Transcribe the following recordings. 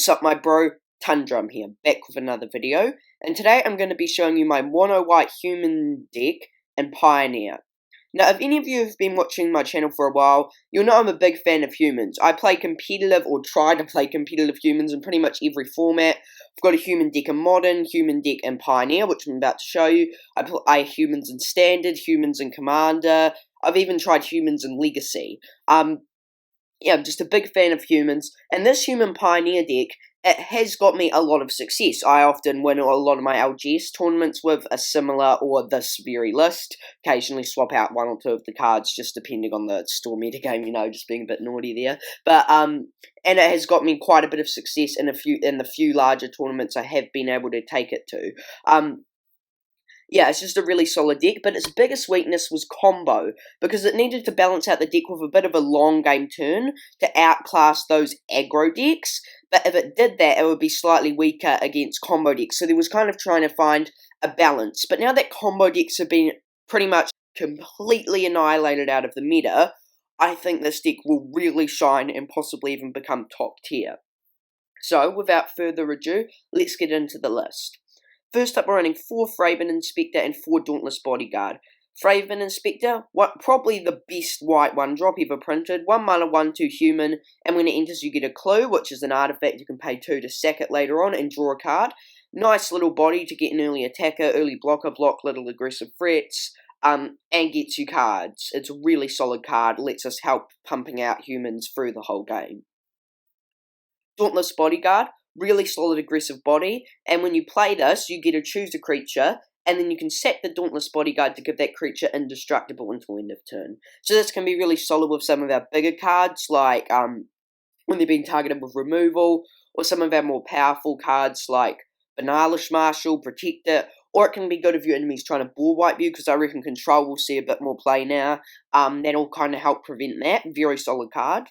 What's up, my bro? Tundrum here, back with another video, and today I'm going to be showing you my mono white human deck and Pioneer. Now, if any of you have been watching my channel for a while, you'll know I'm a big fan of humans. I play competitive, or try to play competitive humans in pretty much every format. I've got a human deck in Modern, human deck in Pioneer, which I'm about to show you. I play humans in Standard, humans in Commander. I've even tried humans in Legacy. Yeah, I'm just a big fan of humans, and this human Pioneer deck, it has got me a lot of success. I often win a lot of my LGS tournaments with a similar or this very list. Occasionally swap out one or two of the cards, just depending on the store metagame, just being a bit naughty there. But and it has got me quite a bit of success in the few larger tournaments I have been able to take it to. Yeah, it's just a really solid deck, but its biggest weakness was combo, because it needed to balance out the deck with a bit of a long game turn to outclass those aggro decks, but if it did that, it would be slightly weaker against combo decks, so there was kind of trying to find a balance. But now that combo decks have been pretty much completely annihilated out of the meta, I think this deck will really shine and possibly even become top tier. So, without further ado, let's get into the list. First up, we're running 4 Fraven Inspector and 4 Dauntless Bodyguard. Fraven Inspector, probably the best white 1-drop ever printed. 1 mana, 1/2 human, and when it enters you get a clue, which is an artifact you can pay 2 to sack it later on and draw a card. Nice little body to get an early attacker, early blocker, block little aggressive threats, and gets you cards. It's a really solid card, lets us help pumping out humans through the whole game. Dauntless Bodyguard, really solid aggressive body, and when you play this, you get to choose a creature, and then you can set the Dauntless Bodyguard to give that creature indestructible until end of turn. So this can be really solid with some of our bigger cards, like when they're being targeted with removal, or some of our more powerful cards like Banalish Marshal, Protect It, or it can be good if your enemy's trying to board wipe you, because I reckon Control will see a bit more play now. That'll kind of help prevent that. Very solid card.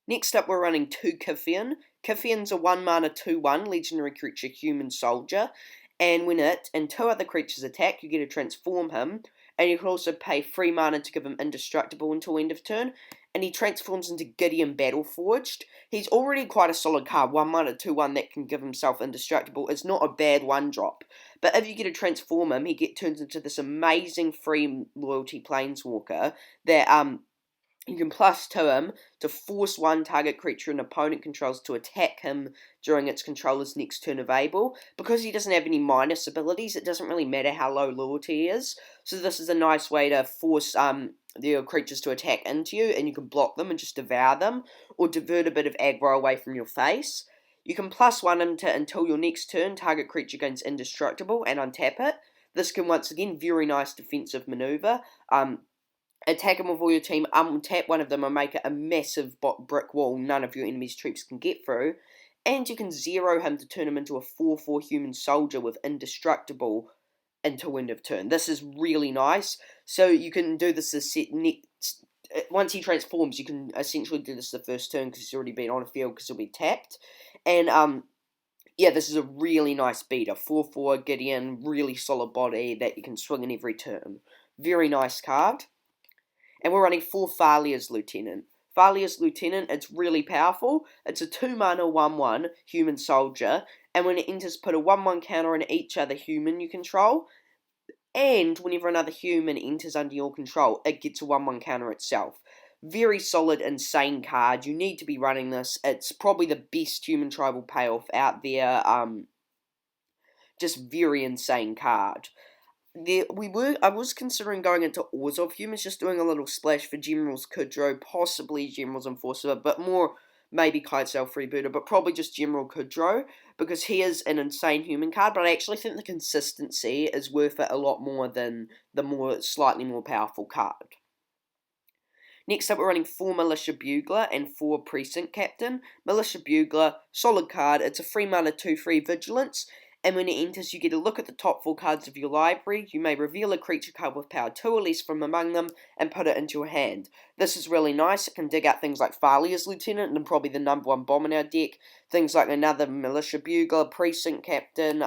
Next up, we're running 2 Kythian. Kythian's a 1 mana 2/1 legendary creature human soldier, and when it and 2 other creatures attack, you get to transform him, and you can also pay 3 mana to give him indestructible until end of turn, and he transforms into Gideon Battleforged. He's already quite a solid card, 1 mana 2/1 that can give himself indestructible. It's not a bad 1-drop, but if you get to transform him, he turns into this amazing free loyalty planeswalker that you can plus 2 him to force 1 target creature an opponent controls to attack him during its controller's next turn available. Because he doesn't have any minus abilities, it doesn't really matter how low loyalty he is. So this is a nice way to force the creatures to attack into you, and you can block them and just devour them, or divert a bit of aggro away from your face. You can plus 1 him to until your next turn, target creature gains indestructible, and untap it. This can once again, very nice defensive maneuver. Attack him with all your team, untap one of them and make it a massive brick wall none of your enemy's troops can get through. And you can 0 him to turn him into a 4/4 human soldier with indestructible until end of turn. This is really nice. So you can do this once he transforms, you can essentially do this the first turn because he's already been on a field because he'll be tapped. And yeah, this is a really nice beater. 4/4 Gideon, really solid body that you can swing in every turn. Very nice card. And we're running 4 Thalia's Lieutenant. Thalia's Lieutenant, it's really powerful. It's a 2 mana 1/1 human soldier, and when it enters, put a 1/1 counter on each other human you control, and whenever another human enters under your control, it gets a 1/1 counter itself. Very solid, insane card. You need to be running this. It's probably the best human tribal payoff out there. Just very insane card. I was considering going into Orzhov humans, just doing a little splash for General's Kudrow, possibly General's Enforcer, but more maybe Kitesail Freebooter, but probably just General Kudrow, because he is an insane human card, but I actually think the consistency is worth it a lot more than the slightly more powerful card. Next up, we're running 4 Militia Bugler and 4 Precinct Captain. Militia Bugler, solid card, it's a 3 mana 2/3 Vigilance, and when it enters, you get a look at the top 4 cards of your library. You may reveal a creature card with power 2 or less from among them, and put it into your hand. This is really nice. It can dig out things like Thalia's Lieutenant, and probably the #1 bomb in our deck. Things like another Militia Bugler, Precinct Captain,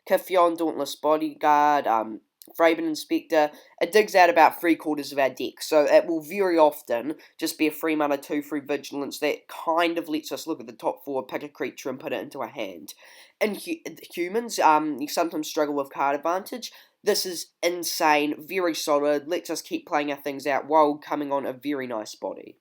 Kythian, Dauntless Bodyguard, Fraben Inspector, it digs out about 3/4 of our deck, so it will very often just be a 3 mana 2/3 Vigilance that kind of lets us look at the top 4, pick a creature and put it into our hand. In humans, you sometimes struggle with card advantage. This is insane, very solid, lets us keep playing our things out while coming on a very nice body.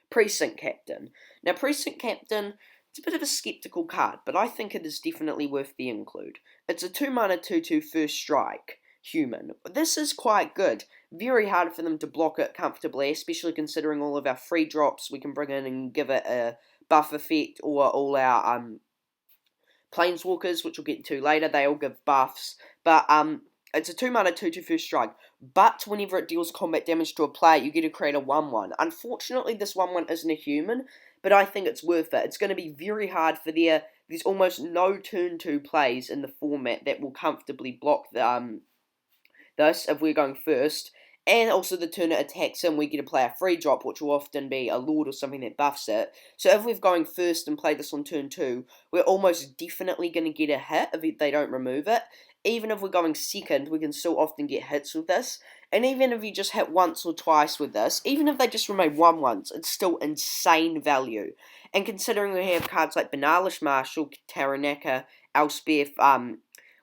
Precinct Captain. Now, Precinct Captain, it's a bit of a skeptical card, but I think it is definitely worth the include. It's a 2 mana 2/2 first strike human. This is quite good. Very hard for them to block it comfortably, especially considering all of our free drops we can bring in and give it a buff effect, or all our Planeswalkers, which we'll get to later, they all give buffs. But it's a 2 mana 2/2 first strike, but whenever it deals combat damage to a player, you get to create a 1/1. Unfortunately, this 1/1 isn't a human, but I think it's worth it. It's going to be very hard for there's almost no turn 2 plays in the format that will comfortably block this if we're going first. And also the turn it attacks him, we get to play a free drop, which will often be a Lord or something that buffs it. So if we're going first and play this on turn 2, we're almost definitely going to get a hit if they don't remove it. Even if we're going second, we can still often get hits with this. And even if you just hit once or twice with this, even if they just remove 1 once, it's still insane value. And considering we have cards like Banalish Marshal, Taranaka, Elspeth,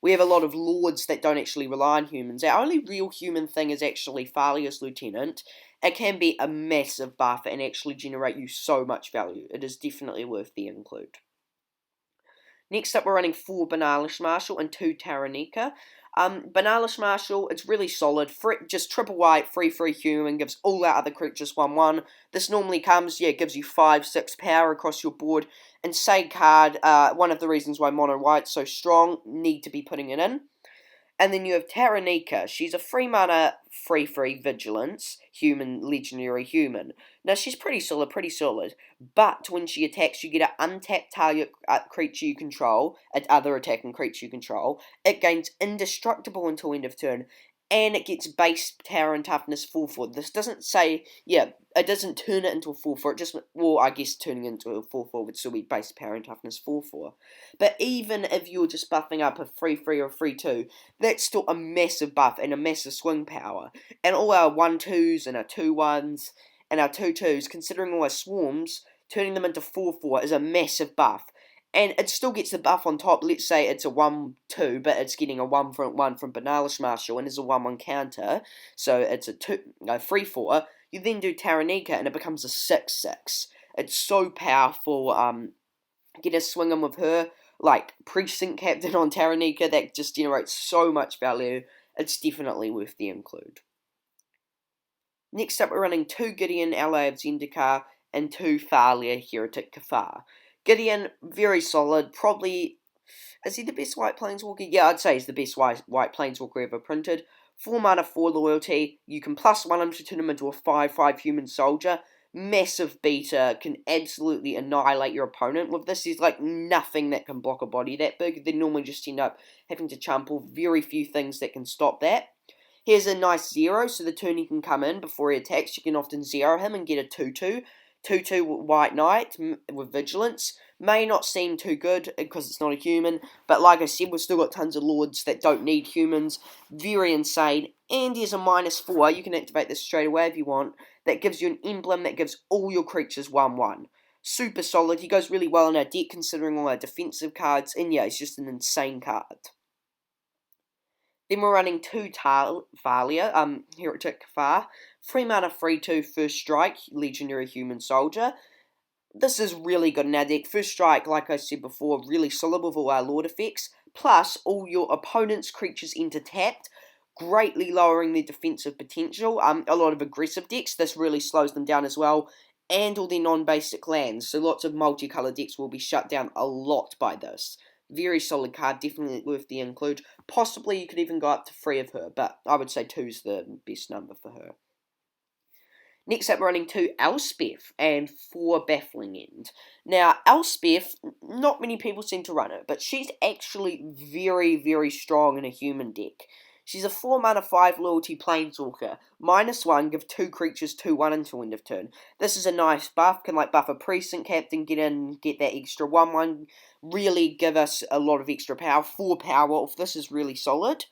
we have a lot of lords that don't actually rely on humans. Our only real human thing is actually Thalia's Lieutenant. It can be a massive buff and actually generate you so much value. It is definitely worth the include. Next up, we're running 4 Banalish Marshal and 2 Taranaka. Banalish Marshal, it's really solid. Just triple white, free human, gives all our other creatures 1/1. This normally comes, gives you 5-6 power across your board. Insane card, one of the reasons why mono white's so strong, need to be putting it in. And then you have Taranaka. She's a 3 mana, free Vigilance, human, legendary human. Now, she's pretty solid. But when she attacks, you get an untapped target creature you control, other attacking creature you control. It gains indestructible until end of turn. And it gets base tower and toughness 4/4. This doesn't say, it doesn't turn it into a 4/4. It just, well, I guess turning it into a 4/4 would still be base power and toughness 4/4. But even if you're just buffing up a 3/3 or a 3/2, that's still a massive buff and a massive swing power. And all our 1/2s and our 2/1s and our 2/2s, considering all our swarms, turning them into 4/4 is a massive buff. And it still gets the buff on top. Let's say it's a 1/2, but it's getting a 1/1 from Banalish Marshal, and is a 1/1 counter. So it's a 3/4. You then do Taranaka, and it becomes a 6/6. It's so powerful. Get a swing in with her, like Precinct Captain on Taranaka, that just generates so much value. It's definitely worth the include. Next up, we're running 2 Gideon, Ally of Zendikar, and 2 Thalia, Heretic Kafar. Gideon, very solid. Probably, is he the best white planeswalker? Yeah, I'd say he's the best white planeswalker ever printed. 4 mana, 4 loyalty. You can +1 him to turn him into a 5/5 human soldier. Massive beater, can absolutely annihilate your opponent with this. There's like nothing that can block a body that big. They normally just end up having to trample. Very few things that can stop that. Here's a nice 0, so the turn he can come in before he attacks, you can often 0 him and get a 2/2. 2/2 White Knight with Vigilance. May not seem too good because it's not a human, but like I said, we've still got tons of lords that don't need humans. Very insane. And there's a -4, you can activate this straight away if you want, that gives you an emblem that gives all your creatures 1/1. Super solid, he goes really well in our deck considering all our defensive cards, and yeah, he's just an insane card. Then we're running 2 Thalia, Heretic Kafar, 3 mana, 3/2 first strike, legendary human soldier. This is really good in our deck. First strike, like I said before, really solid with all our lord effects, plus all your opponent's creatures enter tapped, greatly lowering their defensive potential. A lot of aggressive decks, this really slows them down as well, and all their non-basic lands, so lots of multicolour decks will be shut down a lot by this. Very solid card, definitely worth the include. Possibly you could even go up to 3 of her, but I would say 2's the best number for her. Next up, we're running 2 Elspeth and 4 Baffling End. Now, Elspeth, not many people seem to run it, but she's actually very strong in a human deck. She's a 4 mana, 5 loyalty planeswalker. -1, give 2 creatures 2/1 until end of turn. This is a nice buff, can like buff a Precinct Captain, get in, get that extra 1/1. Really give us a lot of extra power. 4 power off this is really solid.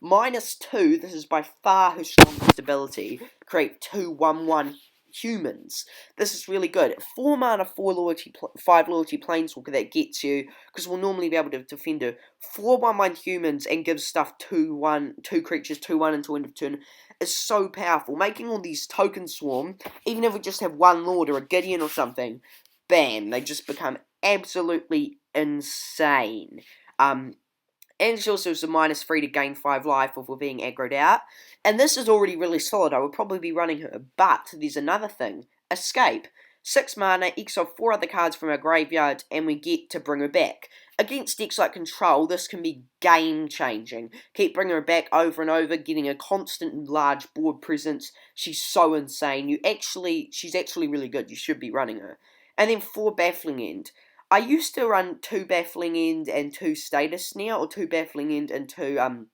-2, this is by far her strongest ability. Create 2/1/1 humans. This is really good. 4 mana, 5 loyalty planeswalker that gets you, because we'll normally be able to defend her. 4/1/1 humans and gives stuff 2 creatures 2/1 until end of turn is so powerful. Making all these token swarm, even if we just have one lord or a Gideon or something, bam, they just become absolutely insane. And she also has a -3 to gain 5 life if we're being aggroed out. And this is already really solid. I would probably be running her. But there's another thing. Escape. 6 mana, exile 4 other cards from our graveyard, and we get to bring her back. Against decks like Control, this can be game-changing. Keep bringing her back over and over, getting a constant large board presence. She's so insane. She's actually really good. You should be running her. And then 4 Baffling End. I used to run 2 Baffling End and 2 Status Snare, or 2 Baffling End and 2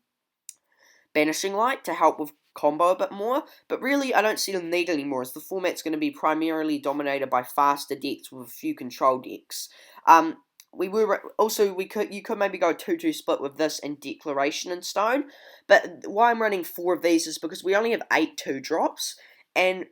Banishing Light to help with combo a bit more, but really I don't see the need anymore, as the format's going to be primarily dominated by faster decks with a few control decks. You could maybe go 2-2 split with this and Declaration in Stone, but why I'm running 4 of these is because we only have 8 2-drops, and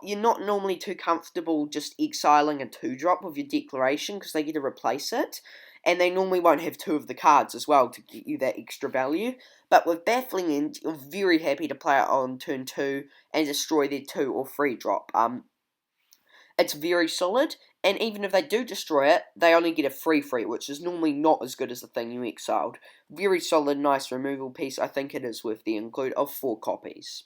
you're not normally too comfortable just exiling a 2-drop with your Declaration, because they get to replace it, and they normally won't have 2 of the cards as well to get you that extra value. But with Baffling End, you're very happy to play it on turn 2 and destroy their 2 or 3 drop. It's very solid, and even if they do destroy it, they only get a free, which is normally not as good as the thing you exiled. Very solid, nice removal piece. I think it is worth the include of 4 copies.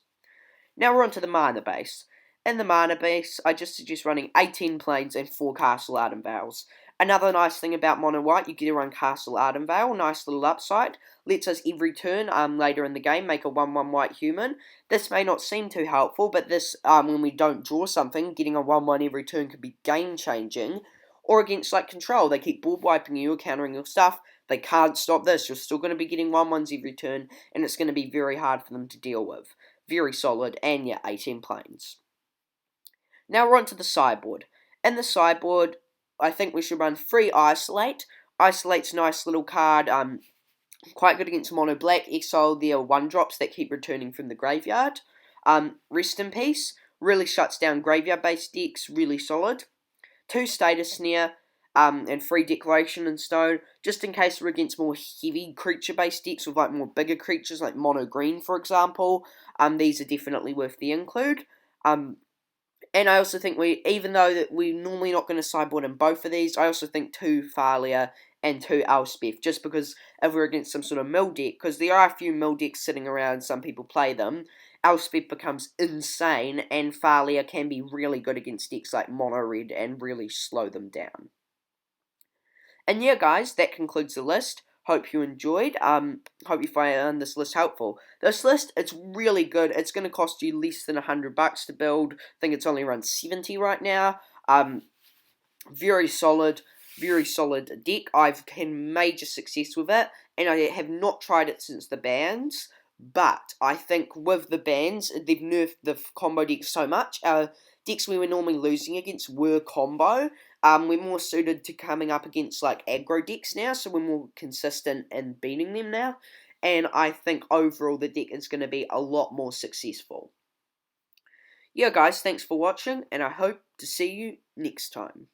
Now we're on to the mana base. In the mana base, I just suggest running 18 planes and 4 Castle Ardenvales. Another nice thing about Mono White, you get to run Castle Ardenvale, nice little upside. Lets us every turn later in the game make a 1/1 white human. This may not seem too helpful, but this, when we don't draw something, getting a 1/1 every turn could be game changing. Or against like Control, they keep board wiping you or countering your stuff. They can't stop this. You're still going to be getting 1/1s every turn, and it's going to be very hard for them to deal with. Very solid, and yeah, 18 planes. Now we're on to the sideboard. In the sideboard, I think we should run 3 Isolate. Isolate's a nice little card, quite good against Mono Black. Exile their 1-drops that keep returning from the graveyard. Rest in Peace, really shuts down graveyard-based decks, really solid. 2 Status Snare, and 3 Declaration in Stone, just in case we're against more heavy creature-based decks with like more bigger creatures, like Mono Green, for example. These are definitely worth the include. And I also think even though that we're normally not going to sideboard in both of these, I also think 2 Thalia and 2 Elspeth, just because if we're against some sort of mill deck, because there are a few mill decks sitting around, some people play them, Elspeth becomes insane, and Thalia can be really good against decks like Mono Red and really slow them down. And yeah, guys, that concludes the list. Hope you enjoyed. Hope you found this list helpful. This list, it's really good. It's going to cost you less than $100 to build. I think it's only around 70 right now. Very solid deck. I've had major success with it, and I have not tried it since the bans. But I think with the bans, they've nerfed the combo decks so much. Decks we were normally losing against were combo. We're more suited to coming up against like aggro decks now, so we're more consistent in beating them now. And I think overall the deck is going to be a lot more successful. Yeah, guys, thanks for watching, and I hope to see you next time.